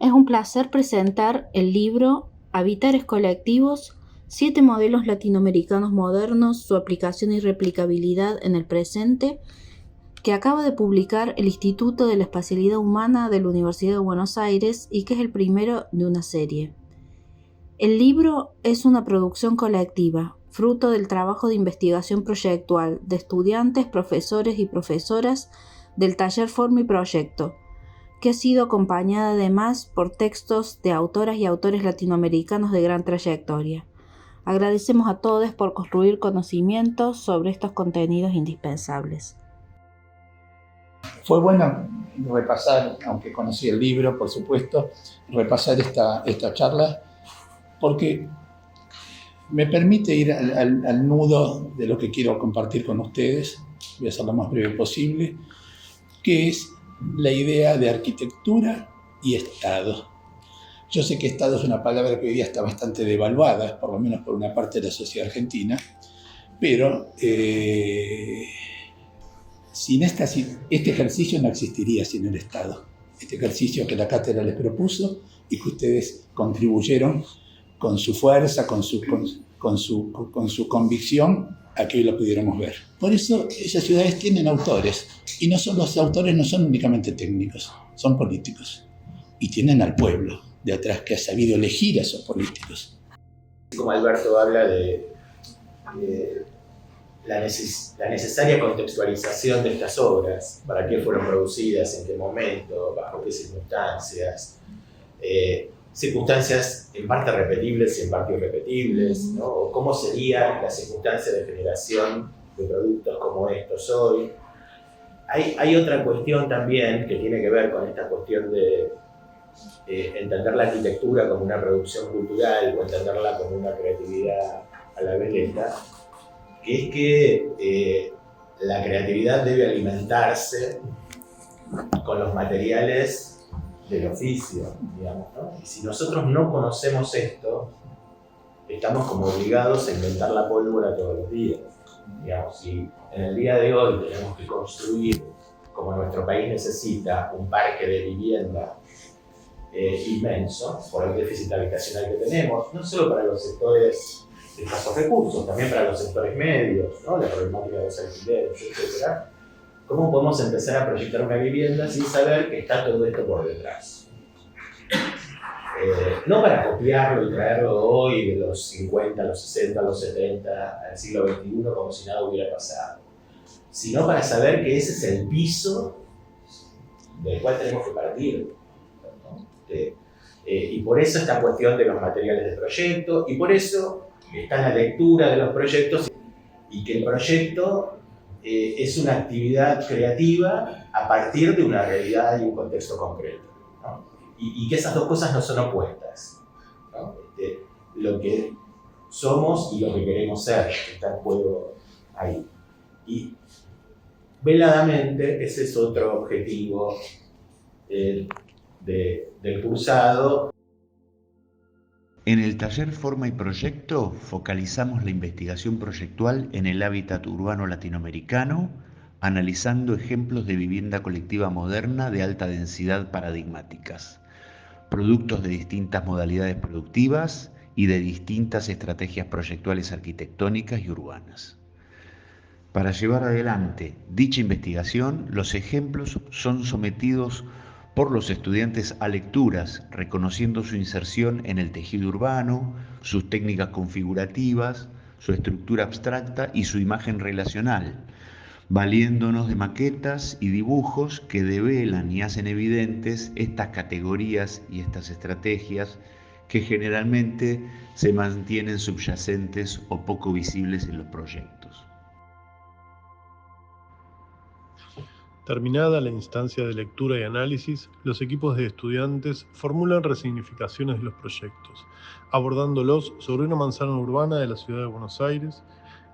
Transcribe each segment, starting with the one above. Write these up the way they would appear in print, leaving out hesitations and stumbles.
es un placer presentar el libro Habitares colectivos, 7 modelos latinoamericanos modernos, su aplicación y replicabilidad en el presente, que acaba de publicar el Instituto de la Espacialidad Humana de la Universidad de Buenos Aires y que es el primero de una serie. El libro es una producción colectiva, fruto del trabajo de investigación proyectual de estudiantes, profesores y profesoras del taller Forma y Proyecto, que ha sido acompañada además por textos de autoras y autores latinoamericanos de gran trayectoria. Agradecemos a todos por construir conocimientos sobre estos contenidos indispensables. Fue bueno repasar, aunque conocí el libro, por supuesto, repasar esta charla, porque me permite ir al nudo de lo que quiero compartir con ustedes. Voy a ser lo más breve posible, que es la idea de arquitectura y Estado. Yo sé que Estado es una palabra que hoy día está bastante devaluada, por lo menos por una parte de la sociedad argentina, pero sin este ejercicio no existiría sin el Estado. Este ejercicio que la cátedra les propuso y que ustedes contribuyeron con su fuerza, con su convicción a que hoy lo pudiéramos ver. Por eso esas ciudades tienen autores, y los autores no son únicamente técnicos, son políticos. Y tienen al pueblo de atrás que ha sabido elegir a esos políticos. Como Alberto habla de la necesaria contextualización de estas obras, para qué fueron producidas, en qué momento, bajo qué circunstancias, circunstancias en parte repetibles y en parte irrepetibles, ¿no? O cómo serían las circunstancias de generación de productos como estos hoy. Hay otra cuestión también que tiene que ver con esta cuestión de entender la arquitectura como una producción cultural o entenderla como una creatividad a la vez lenta, que es que la creatividad debe alimentarse con los materiales del oficio, digamos, ¿no? Y si nosotros no conocemos esto, estamos como obligados a inventar la pólvora todos los días. Digamos, si en el día de hoy tenemos que construir, como nuestro país necesita, un parque de vivienda inmenso, por el déficit habitacional que tenemos, no solo para los sectores de escasos recursos, también para los sectores medios, ¿no? La problemática de los alquileres, etc. ¿Cómo podemos empezar a proyectar una vivienda sin saber que está todo esto por detrás? No para copiarlo y traerlo hoy de los 50, los 60, los 70 al siglo XXI como si nada hubiera pasado, sino para saber que ese es el piso del cual tenemos que partir, ¿no? Y por eso esta cuestión de los materiales de proyecto, y por eso está en la lectura de los proyectos, y que el proyecto es una actividad creativa a partir de una realidad y un contexto concreto, ¿no? Y que esas dos cosas no son opuestas, ¿no? Lo que somos y lo que queremos ser, está en juego ahí. Y veladamente ese es otro objetivo del cursado. En el taller Forma y Proyecto focalizamos la investigación proyectual en el hábitat urbano latinoamericano, analizando ejemplos de vivienda colectiva moderna de alta densidad paradigmáticas, productos de distintas modalidades productivas y de distintas estrategias proyectuales arquitectónicas y urbanas. Para llevar adelante dicha investigación, los ejemplos son sometidos por los estudiantes a lecturas, reconociendo su inserción en el tejido urbano, sus técnicas configurativas, su estructura abstracta y su imagen relacional, valiéndonos de maquetas y dibujos que develan y hacen evidentes estas categorías y estas estrategias que generalmente se mantienen subyacentes o poco visibles en los proyectos. Terminada la instancia de lectura y análisis, los equipos de estudiantes formulan resignificaciones de los proyectos, abordándolos sobre una manzana urbana de la ciudad de Buenos Aires,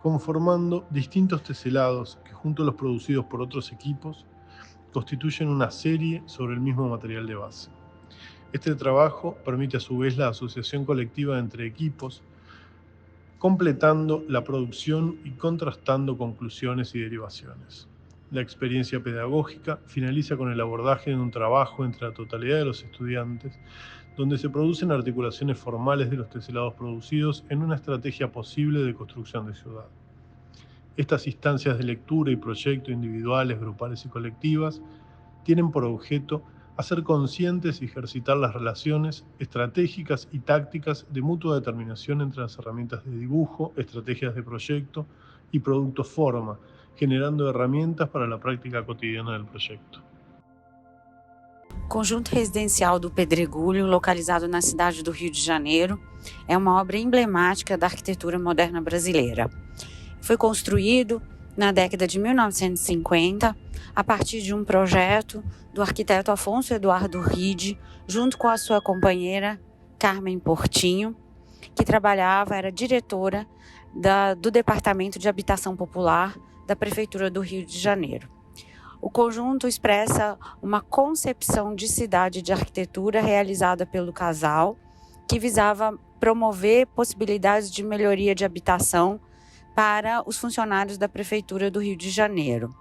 conformando distintos teselados que, junto a los producidos por otros equipos, constituyen una serie sobre el mismo material de base. Este trabajo permite a su vez la asociación colectiva entre equipos, completando la producción y contrastando conclusiones y derivaciones. La experiencia pedagógica finaliza con el abordaje de un trabajo entre la totalidad de los estudiantes, donde se producen articulaciones formales de los teselados producidos en una estrategia posible de construcción de ciudad. Estas instancias de lectura y proyecto individuales, grupales y colectivas tienen por objeto hacer conscientes y ejercitar las relaciones estratégicas y tácticas de mutua determinación entre las herramientas de dibujo, estrategias de proyecto y producto forma, generando herramientas para la práctica cotidiana del proyecto. O Conjunto Residencial do Pedregulho, localizado na cidade do Rio de Janeiro, é uma obra emblemática da arquitetura moderna brasileira. Foi construído na década de 1950, a partir de um projeto do arquiteto Afonso Eduardo Ride, junto com a sua companheira Carmen Portinho, que era diretora do Departamento de Habitação Popular da Prefeitura do Rio de Janeiro. O conjunto expressa uma concepção de cidade de arquitetura realizada pelo casal, que visava promover possibilidades de melhoria de habitação para os funcionários da Prefeitura do Rio de Janeiro.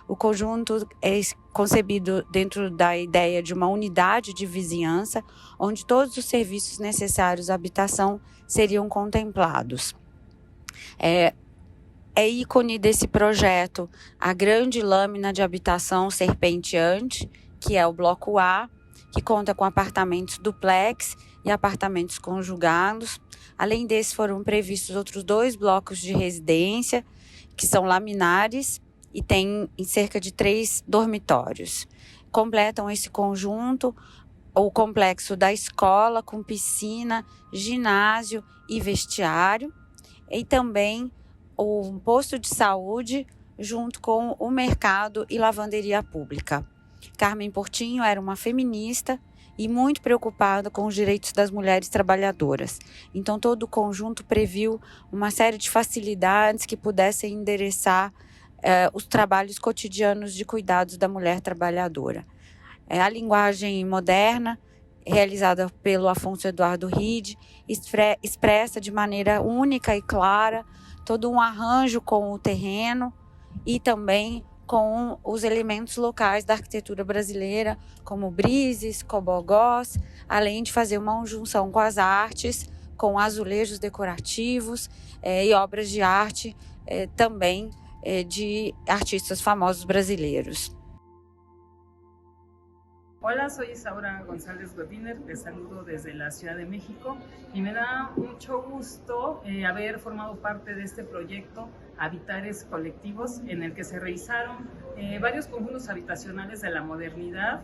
O conjunto é concebido dentro da ideia de uma unidade de vizinhança, onde todos os serviços necessários à habitação seriam contemplados. É ícone desse projeto a grande lâmina de habitação serpenteante, que é o bloco A, que conta com apartamentos duplex e apartamentos conjugados. Além desse, foram previstos outros 2 blocos de residência, que são laminares e tem cerca de 3 dormitórios. Completam esse conjunto o complexo da escola, com piscina, ginásio e vestiário, e também o posto de saúde, junto com o mercado e lavanderia pública. Carmen Portinho era uma feminista e muito preocupada com os direitos das mulheres trabalhadoras. Então, todo o conjunto previu uma série de facilidades que pudessem endereçar os trabalhos cotidianos de cuidados da mulher trabalhadora. A linguagem moderna, realizada pelo Afonso Eduardo Ride, expressa de maneira única e clara todo um arranjo com o terreno e também com os elementos locais da arquitetura brasileira, como brises, cobogós, além de fazer uma junção com as artes, com azulejos decorativos e obras de arte também de artistas famosos brasileiros. Hola, soy Isaura González Godínez, les saludo desde la Ciudad de México y me da mucho gusto haber formado parte de este proyecto Habitares Colectivos, en el que se revisaron varios conjuntos habitacionales de la modernidad,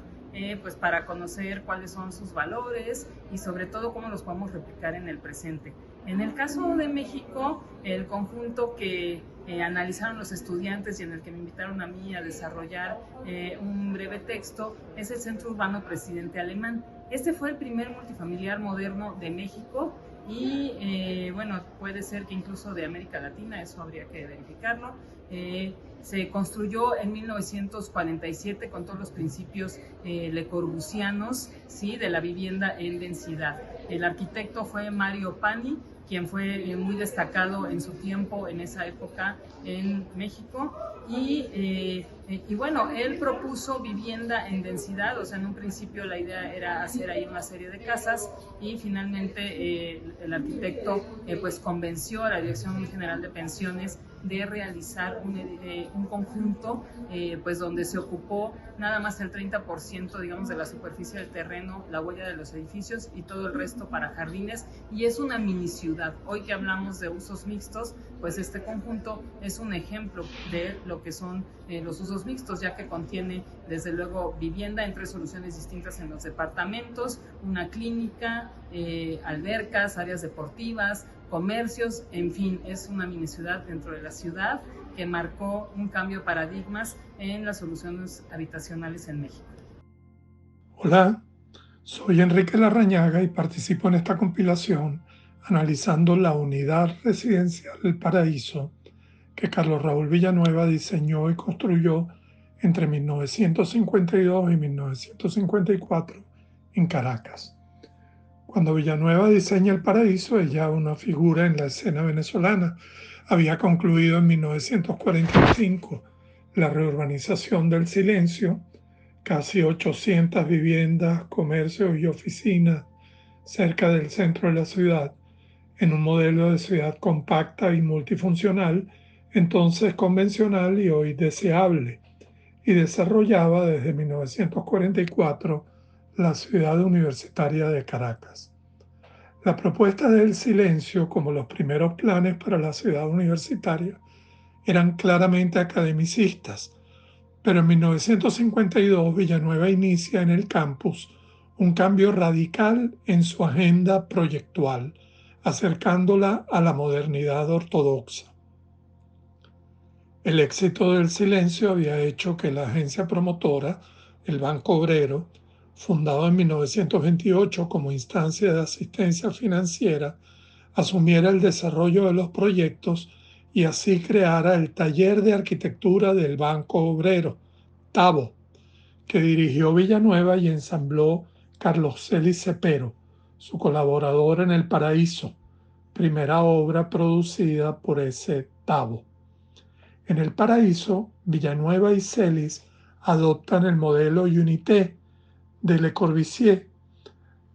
pues para conocer cuáles son sus valores y sobre todo cómo los podemos replicar en el presente. En el caso de México, el conjunto que analizaron los estudiantes y en el que me invitaron a mí a desarrollar un breve texto es el Centro Urbano Presidente Alemán. Este fue el primer multifamiliar moderno de México y bueno, puede ser que incluso de América Latina, eso habría que verificarlo. Se construyó en 1947 con todos los principios Le Corbusianos, ¿sí?, de la vivienda en densidad. El arquitecto fue Mario Pani, quien fue muy destacado en su tiempo, en esa época, en México. Y bueno, él propuso vivienda en densidad, o sea, en un principio la idea era hacer ahí una serie de casas y finalmente el arquitecto pues convenció a la Dirección General de Pensiones de realizar un conjunto pues donde se ocupó nada más el 30%, digamos, de la superficie del terreno, la huella de los edificios y todo el resto para jardines, y es una mini ciudad. Hoy que hablamos de usos mixtos, pues este conjunto es un ejemplo de lo que son los usos mixtos, ya que contiene desde luego vivienda en 3 soluciones distintas en los departamentos, una clínica, albercas, áreas deportivas, comercios, en fin, es una mini ciudad dentro de la ciudad que marcó un cambio de paradigmas en las soluciones habitacionales en México. Hola, soy Enrique Larrañaga y participo en esta compilación analizando la unidad residencial El Paraíso que Carlos Raúl Villanueva diseñó y construyó entre 1952 y 1954 en Caracas. Cuando Villanueva diseña El Paraíso, ella, una figura en la escena venezolana, había concluido en 1945 la reurbanización del Silencio, casi 800 viviendas, comercios y oficinas cerca del centro de la ciudad, en un modelo de ciudad compacta y multifuncional, entonces convencional y hoy deseable, y desarrollaba desde 1944 la ciudad universitaria de Caracas. La propuesta del Silencio, como los primeros planes para la ciudad universitaria, eran claramente academicistas, pero en 1952 Villanueva inicia en el campus un cambio radical en su agenda proyectual, acercándola a la modernidad ortodoxa. El éxito del Silencio había hecho que la agencia promotora, el Banco Obrero, fundado en 1928 como instancia de asistencia financiera, asumiera el desarrollo de los proyectos y así creara el Taller de Arquitectura del Banco Obrero, TABO, que dirigió Villanueva y ensambló Carlos Celis Cepero, su colaborador en El Paraíso, primera obra producida por ese TABO. En El Paraíso, Villanueva y Celis adoptan el modelo Unité de Le Corbusier,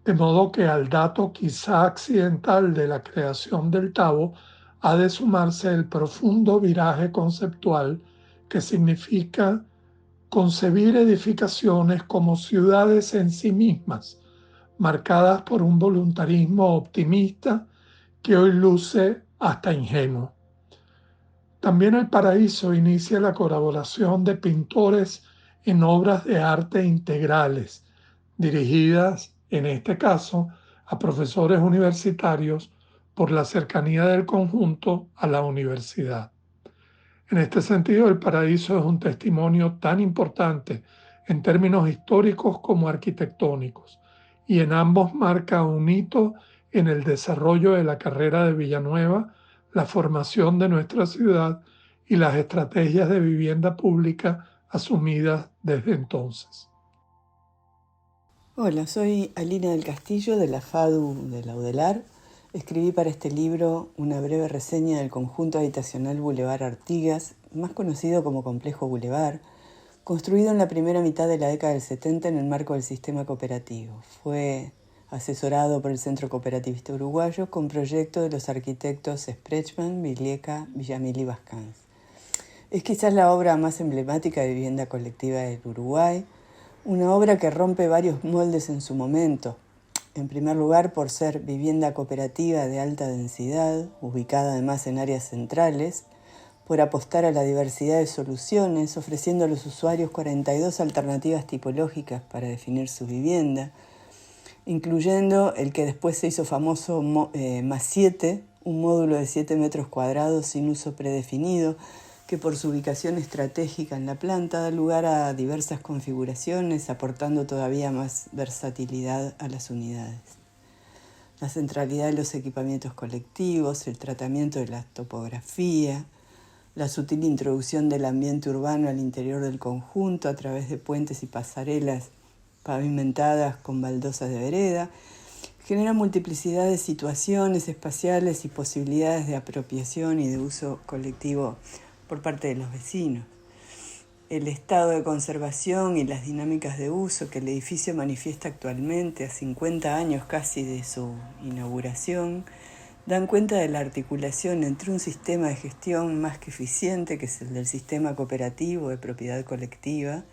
de modo que al dato quizá accidental de la creación del TABO ha de sumarse el profundo viraje conceptual que significa concebir edificaciones como ciudades en sí mismas, marcadas por un voluntarismo optimista que hoy luce hasta ingenuo. También El Paraíso inicia la colaboración de pintores en obras de arte integrales, dirigidas, en este caso, a profesores universitarios por la cercanía del conjunto a la universidad. En este sentido, El Paraíso es un testimonio tan importante en términos históricos como arquitectónicos, y en ambos marca un hito en el desarrollo de la carrera de Villanueva, la formación de nuestra ciudad y las estrategias de vivienda pública asumidas desde entonces. Hola, soy Alina del Castillo de la FADU de Laudelar. Escribí para este libro una breve reseña del conjunto habitacional Boulevard Artigas, más conocido como Complejo Boulevard, construido en la primera mitad de la década del 70 en el marco del sistema cooperativo. Fue asesorado por el Centro Cooperativista Uruguayo con proyecto de los arquitectos Sprechman, Vilieca, Villamil y Bascans. Es quizás la obra más emblemática de vivienda colectiva del Uruguay, una obra que rompe varios moldes en su momento. En primer lugar, por ser vivienda cooperativa de alta densidad, ubicada además en áreas centrales, por apostar a la diversidad de soluciones, ofreciendo a los usuarios 42 alternativas tipológicas para definir su vivienda, incluyendo el que después se hizo famoso más 7, un módulo de 7 metros cuadrados sin uso predefinido, que por su ubicación estratégica en la planta da lugar a diversas configuraciones, aportando todavía más versatilidad a las unidades. La centralidad de los equipamientos colectivos, el tratamiento de la topografía, la sutil introducción del ambiente urbano al interior del conjunto a través de puentes y pasarelas pavimentadas con baldosas de vereda, genera multiplicidad de situaciones espaciales y posibilidades de apropiación y de uso colectivo por parte de los vecinos. El estado de conservación y las dinámicas de uso que el edificio manifiesta actualmente, a 50 años casi de su inauguración, dan cuenta de la articulación entre un sistema de gestión más que eficiente, que es el del sistema cooperativo de propiedad colectiva,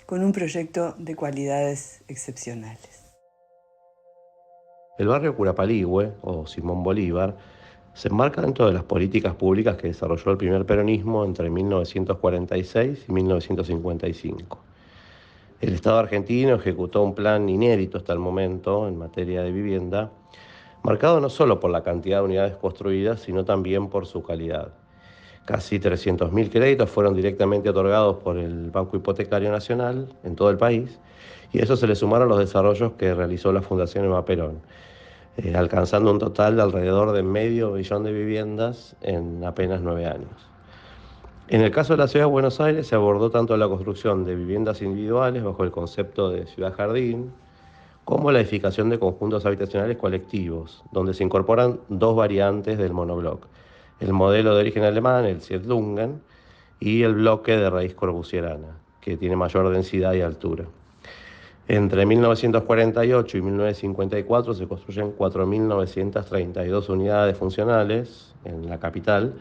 con un proyecto de cualidades excepcionales. El barrio Curapaligüe, o Simón Bolívar, se enmarca dentro de las políticas públicas que desarrolló el primer peronismo entre 1946 y 1955. El Estado argentino ejecutó un plan inédito hasta el momento en materia de vivienda, marcado no solo por la cantidad de unidades construidas, sino también por su calidad. Casi 300.000 créditos fueron directamente otorgados por el Banco Hipotecario Nacional en todo el país, y a eso se le sumaron los desarrollos que realizó la Fundación Eva Perón, alcanzando un total de alrededor de 500 millones de viviendas en apenas 9 años. En el caso de la ciudad de Buenos Aires se abordó tanto la construcción de viviendas individuales bajo el concepto de ciudad-jardín, como la edificación de conjuntos habitacionales colectivos, donde se incorporan dos variantes del monobloc, el modelo de origen alemán, el Siedlungen, y el bloque de raíz corbusierana, que tiene mayor densidad y altura. Entre 1948 y 1954 se construyen 4.932 unidades funcionales en la capital,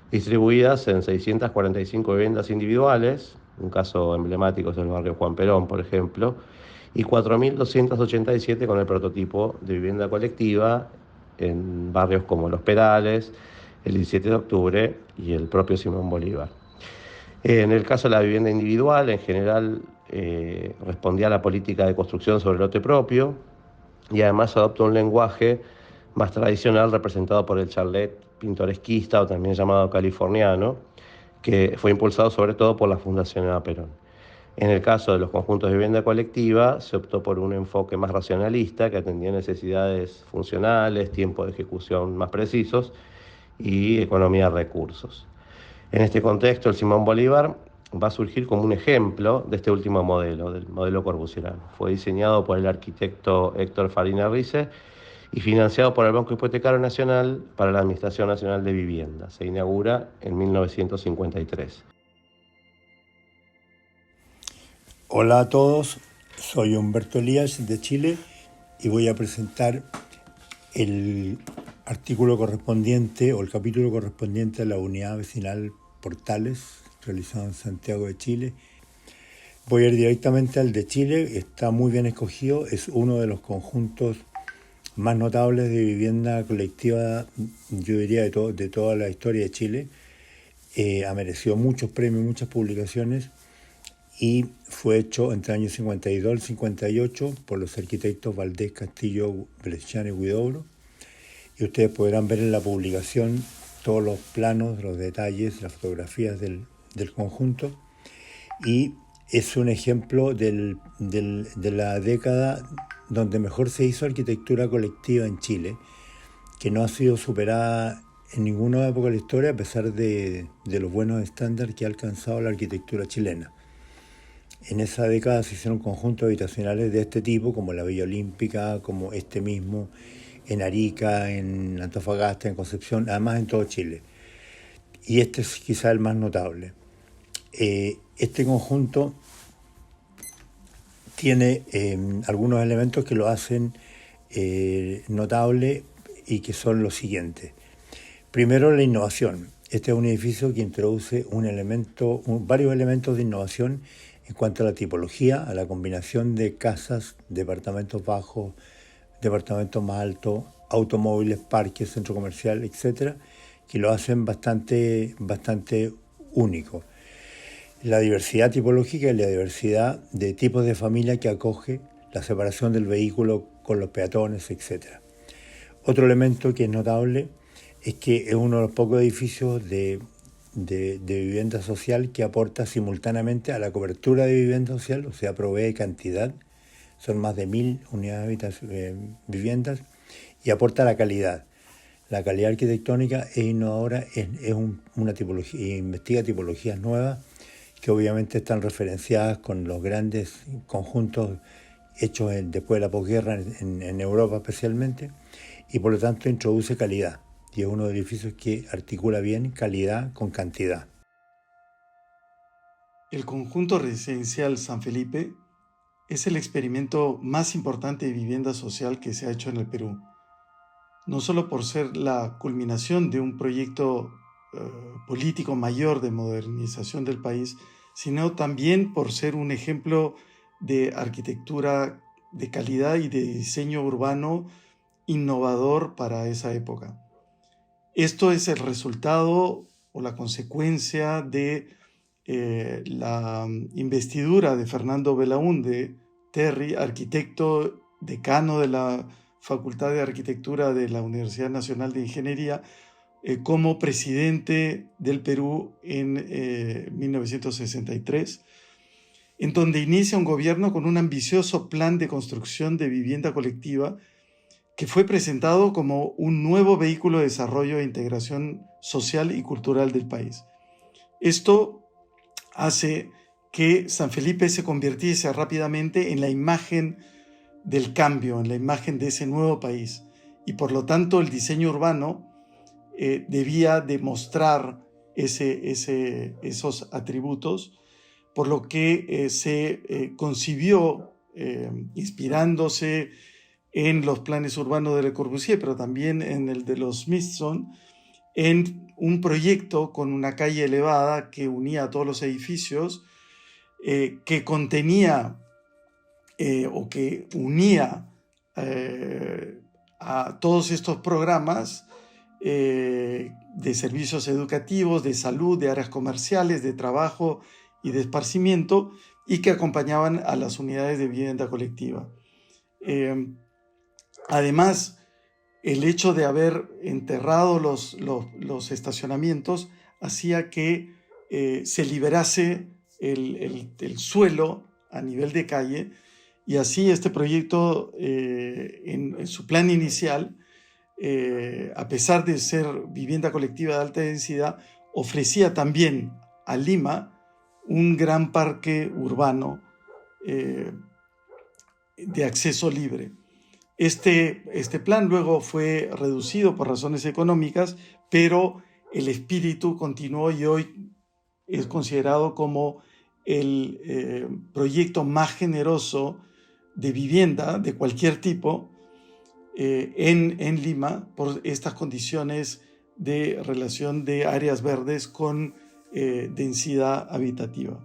distribuidas en 645 viviendas individuales, un caso emblemático es el barrio Juan Perón, por ejemplo, y 4.287 con el prototipo de vivienda colectiva en barrios como Los Perales, el 17 de octubre y el propio Simón Bolívar. En el caso de la vivienda individual, en general respondía a la política de construcción sobre lote propio y además adopta un lenguaje más tradicional representado por el charlet pintoresquista o también llamado californiano, que fue impulsado sobre todo por la Fundación Eva Perón. En el caso de los conjuntos de vivienda colectiva, se optó por un enfoque más racionalista que atendía necesidades funcionales, tiempos de ejecución más precisos y economía de recursos. En este contexto, el Simón Bolívar va a surgir como un ejemplo de este último modelo, del modelo corbusierano. Fue diseñado por el arquitecto Héctor Farina Rice y financiado por el Banco Hipotecario Nacional para la Administración Nacional de Vivienda. Se inaugura en 1953. Hola a todos, soy Humberto Elías de Chile y voy a presentar el artículo correspondiente o el capítulo correspondiente a la unidad vecinal Portales, realizado en Santiago de Chile. Voy a ir directamente al de Chile, está muy bien escogido, es uno de los conjuntos más notables de vivienda colectiva, yo diría, de toda la historia de Chile. Ha merecido muchos premios, muchas publicaciones, y fue hecho entre el año 52 y el 58 por los arquitectos Valdés, Castillo, Bresciani y Huidobro. Y ustedes podrán ver en la publicación todos los planos, los detalles, las fotografías del conjunto. Y es un ejemplo de la década donde mejor se hizo arquitectura colectiva en Chile, que no ha sido superada en ninguna época de la historia a pesar de los buenos estándares que ha alcanzado la arquitectura chilena. En esa década se hicieron conjuntos habitacionales de este tipo, como la Villa Olímpica, como este mismo, en Arica, en Antofagasta, en Concepción, además en todo Chile. Y este es quizá el más notable. Este conjunto tiene algunos elementos que lo hacen notable y que son los siguientes. Primero, la innovación. Este es un edificio que introduce varios elementos de innovación en cuanto a la tipología, a la combinación de casas, departamentos bajos, departamentos más altos, automóviles, parques, centro comercial, etc., que lo hacen bastante único. La diversidad tipológica y la diversidad de tipos de familia que acoge, la separación del vehículo con los peatones, etc. Otro elemento que es notable es que es uno de los pocos edificios de vivienda social que aporta simultáneamente a la cobertura de vivienda social, o sea, provee cantidad, son más de 1.000 unidades viviendas, y aporta la calidad. La calidad arquitectónica es innovadora, es una tipología, investiga tipologías nuevas que obviamente están referenciadas con los grandes conjuntos hechos después de la posguerra en Europa especialmente, y por lo tanto introduce calidad. Y es uno de los edificios que articula bien calidad con cantidad. El conjunto residencial San Felipe es el experimento más importante de vivienda social que se ha hecho en el Perú. No solo por ser la culminación de un proyecto político mayor de modernización del país, sino también por ser un ejemplo de arquitectura de calidad y de diseño urbano innovador para esa época. Esto es el resultado o la consecuencia de la investidura de Fernando Belaúnde Terry, arquitecto decano de la Facultad de Arquitectura de la Universidad Nacional de Ingeniería, como presidente del Perú en 1963, en donde inicia un gobierno con un ambicioso plan de construcción de vivienda colectiva que fue presentado como un nuevo vehículo de desarrollo e integración social y cultural del país. Esto hace que San Felipe se convirtiese rápidamente en la imagen del cambio, en la imagen de ese nuevo país. Y por lo tanto el diseño urbano debía demostrar esos atributos, por lo que se concibió, inspirándose en los planes urbanos de Le Corbusier, pero también en el de los Smithson, en un proyecto con una calle elevada que unía a todos los edificios, que contenía o que unía a todos estos programas de servicios educativos, de salud, de áreas comerciales, de trabajo y de esparcimiento, y que acompañaban a las unidades de vivienda colectiva. Además, el hecho de haber enterrado los estacionamientos hacía que se liberase el suelo a nivel de calle, y así este proyecto en su plan inicial, a pesar de ser vivienda colectiva de alta densidad, ofrecía también a Lima un gran parque urbano de acceso libre. Este plan luego fue reducido por razones económicas, pero el espíritu continuó y hoy es considerado como el proyecto más generoso de vivienda de cualquier tipo en Lima, por estas condiciones de relación de áreas verdes con densidad habitativa.